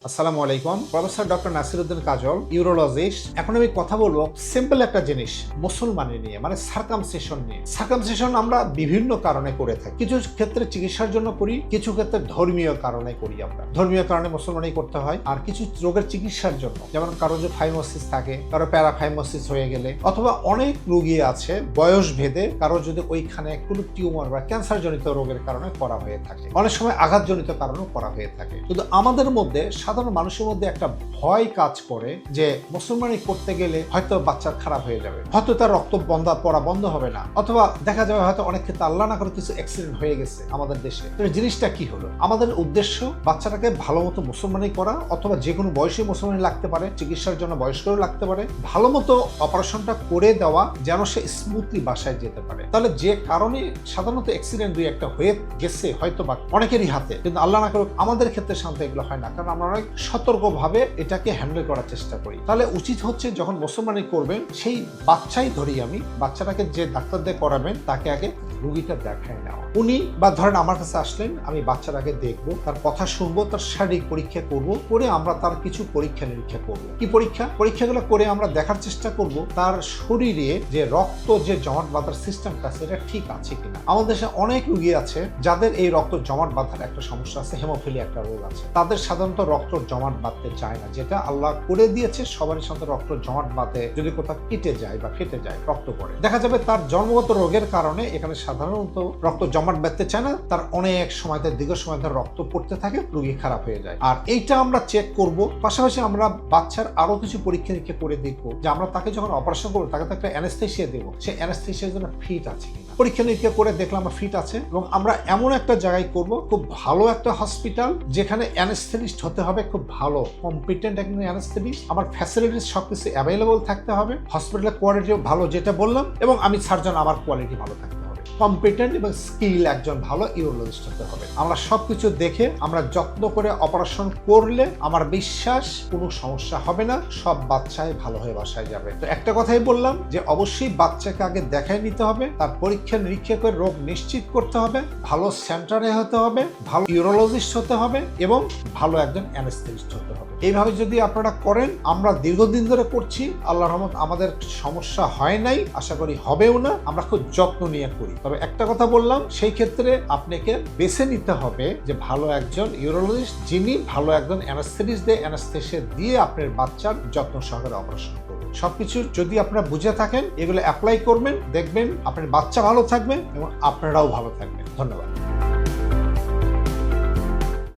আসসালামু আলাইকুম। Professor doctor Nasiruddin কাজল, urologist. এখন আমি কথা বলবো সিম্পল একটা জিনিস, মুসলমানি নিয়ে, মানে সার্কামসিশন নিয়ে। সার্কামসিশন আমরা বিভিন্ন কারণে করে থাকি। কিছু ক্ষেত্রে চিকিৎসার জন্য করি, কিছু ক্ষেত্রে ধর্মীয় কারণে করি। আমরা ধর্মীয় কারণে মুসলমানি করতে হয়, আর কিছু রোগের চিকিৎসার জন্য, যেমন কারো যে ফাইমোসিস থাকে, কারো প্যারাফাইমোসিস হয়ে গেলে, অথবা অনেক রোগী আছে বয়স ভেদে, কারো যদি ওইখানে কোনো টিউমার বা ক্যান্সার জনিত রোগের কারণে করা হয়ে থাকে, অনেক সময় আঘাতজনিত কারণেও করা হয়ে থাকে। কিন্তু আমাদের মধ্যে, সাধারণ মানুষের মধ্যে একটা ভয় কাজ করে যে মুসলমানি করতে গেলে হয়তো বাচ্চার খারাপ হয়ে যাবে, হয়তো তার রক্ত পড়া বন্ধ হবে না, অথবা দেখা যাবে হয়তো অনেক ক্ষেত্রে আল্লাহ না করে কিছু অ্যাক্সিডেন্ট হয়ে গেছে আমাদের দেশে। তো জিনিসটা কি হলো? আমাদের উদ্দেশ্য বাচ্চাটাকে ভালো মতো মুসলমানি করা, অথবা যে কোনো বয়সে মুসলমানি লাগতে পারে, চিকিৎসার জন্য বয়স্কও লাগতে পারে, ভালো মতো অপারেশনটা করে দেওয়া যেন সে স্মুথলি বাসায় যেতে পারে। তাহলে যে কারণে সাধারণত অ্যাক্সিডেন্ট দুই একটা হয়ে গেছে হয়তো বা অনেকেরই হাতে, কিন্তু আল্লাহ না করে আমাদের ক্ষেত্রে সাধারণত এগুলো হয় না, কারণ আমরা অনেক সতর্কভাবে এটাকে হ্যান্ডেল করার চেষ্টা করি। তাহলে উচিত হচ্ছে যখন মুসলমানি করবেন, সেই বাচ্চাই ধরি আমি, বাচ্চাটাকে যে ডাক্তার দিয়ে করাবেন তাকে আগে রুগীটা দেখায় নেওয়া। উনি বা ধরেন আমার কাছে আসলেন, আমি বাচ্চাটাকে দেখবো, তার কথা শুনবো, তার শারীরিক পরীক্ষা করব, করে আমরা তার কিছু পরীক্ষা নিরীক্ষা করব। কি পরীক্ষাগুলো করে আমরা দেখার চেষ্টা করব তার শরীরে যে রক্ত যে জমাট বাঁধার সিস্টেমটা আছে এটা ঠিক আছে কিনা। আমাদের দেশে অনেক রোগী আছে যাদের এই রক্ত জমাট বাঁধার একটা সমস্যা আছে, হেমোফিলিয়া একটা রোগ আছে। তাদের সাধারণত রক্ত জমাট বাঁধতে চায় না, যেটা আল্লাহ করে দিয়েছে সবারই সাথে রক্ত জমাট বাঁধে, যদি কোথাও কেটে যায় বা ফেটে যায় রক্ত পড়ে, দেখা যাবে তার জন্মগত রোগের কারণে এখানে সাধারণত রক্ত জমাট বাঁধতে চায় না, তার অনেক সময় দীর্ঘ সময় ধরে রক্ত পড়তে থাকে, রোগী খারাপ হয়ে যায়। আর এইটা আমরা চেক করব, পাশাপাশি আমরা বাচ্চার আরো কিছু পরীক্ষা নিরীক্ষা করে দেখবো যে আমরা তাকে যখন অপারেশন করবো তাকে তো একটা অ্যানেস্থেসিয়া দেবো, সেই অ্যানেস্থেসিয়ার জন্য ফিট আছে কিনা। পরীক্ষা নিরীক্ষা করে দেখলাম আমরা ফিট আছে, এবং আমরা এমন একটা জায়গায় করব, খুব ভালো একটা হসপিটাল, যেখানে অ্যানেস্থেটিস্ট হতে হবে খুব ভালো কম্পিটেন্ট একজন অ্যানেস্থেটিস্ট, আমার ফ্যাসিলিটিস সবকিছু অ্যাভেলেবল থাকতে হবে, হসপিটালের কোয়ালিটিও ভালো যেটা বললাম, এবং আমি সার্জন আমার কোয়ালিটি ভালো থাকতে হবে, কম্পিটেন্ট এবং স্কিল একজন ভালো ইউরোলজিস্ট হতে হবে। আমরা সবকিছু দেখে আমরা যত্ন করে অপারেশন করলে আমার বিশ্বাস কোনো সমস্যা হবে না, সব বাচ্চাই ভালো হয়ে বাসায় যাবে। তো একটা কথাই বললাম যে অবশ্যই বাচ্চাকে আগে দেখায় নিতে হবে, তার পরীক্ষা নিরীক্ষা করে রোগ নিশ্চিত করতে হবে, ভালো সেন্টারে হতে হবে, ভালো ইউরোলজিস্ট হতে হবে, এবং ভালো একজন অ্যানেস্থেটিস্ট হতে হবে। এইভাবে যদি আপনারা করেন, আমরা দীর্ঘদিন ধরে করছি, আল্লাহর রহমত আমাদের সমস্যা হয় নাই, আশা করি হবেও না, আমরা খুব যত্ন নিয়ে করি। তবে একটা কথা বললাম, সেই ক্ষেত্রে আপনাকে বেছে নিতে হবে যে ভালো একজন ইউরোলজিস্ট, যিনি ভালো একজন অ্যানেস্থেটিস্ট দিয়ে অ্যানেস্থেসিয়া দিয়ে আপনার বাচ্চার যত্ন সহকারে অপারেশন করবেন। সবকিছু যদি আপনারা বুঝে থাকেন, এগুলো অ্যাপ্লাই করবেন, দেখবেন আপনার বাচ্চা ভালো থাকবে এবং আপনারাও ভালো থাকবেন। ধন্যবাদ।